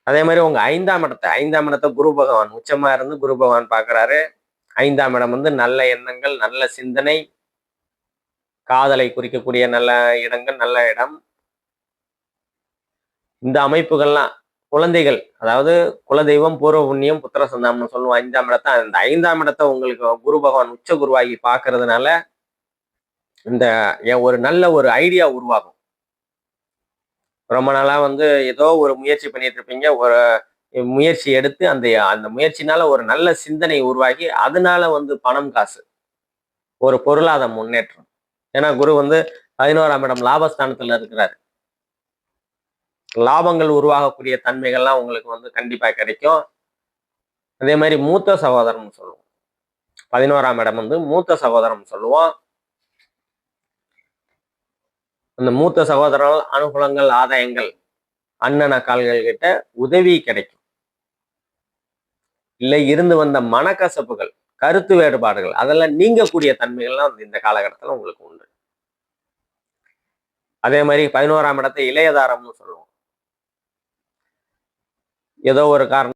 அதே மாதிரி உங்க ஐந்தாம் இடத்தை குரு பகவான் உச்சமா இருந்து குரு பகவான் பாக்குறாரு. 5ஆம் இடம் வந்து நல்ல எண்ணங்கள், நல்ல சிந்தனை, காதலை குறிக்கக்கூடிய நல்ல இடங்கள், நல்ல இடம். இந்த அமைப்புகள்லாம் குழந்தைகள், அதாவது குலதெய்வம், பூர்வ புண்ணியம், புத்திர சந்தானம்னு சொல்லுவோம். 5ஆம் இடத்தை, அந்த 5ஆம் இடத்தை உங்களுக்கு குரு பகவான் உச்ச குருவாகி பாக்குறதுனால இந்த ஒரு நல்ல ஒரு ஐடியா உருவாகும். ரொம்ப நாளா வந்து ஏதோ ஒரு முயற்சி பண்ணிட்டு இருப்பீங்க. ஒரு முயற்சி எடுத்து அந்த அந்த முயற்சினால ஒரு நல்ல சிந்தனை உருவாகி அதனால வந்து பணம் காசு, ஒரு பொருளாதார முன்னேற்றம். ஏன்னா குரு வந்து 11ஆம் இடம் லாபஸ்தானத்துல இருக்கிறாரு. லாபங்கள் உருவாகக்கூடிய தன்மைகள்லாம் உங்களுக்கு வந்து கண்டிப்பா கிடைக்கும். அதே மாதிரி மூத்த சகோதரன் சொல்லுவோம். 11ஆம் இடம் வந்து மூத்த சகோதரம் சொல்லுவோம். அந்த மூத்த சகோதரர்கள் அனுகூலங்கள், ஆதாயங்கள், அண்ணன் அக்கால்கள் கிட்ட உதவி கிடைக்கும். இல்லை இருந்து வந்த மனக்கசப்புகள், கருத்து வேறுபாடுகள் அதெல்லாம் நீங்கக்கூடிய தன்மைகள்லாம் இந்த காலகட்டத்தில் உங்களுக்கு உண்டு. அதே மாதிரி 11ஆம் இடத்தை இளையதாரம்னு சொல்லுவோம். ஏதோ ஒரு காரணம்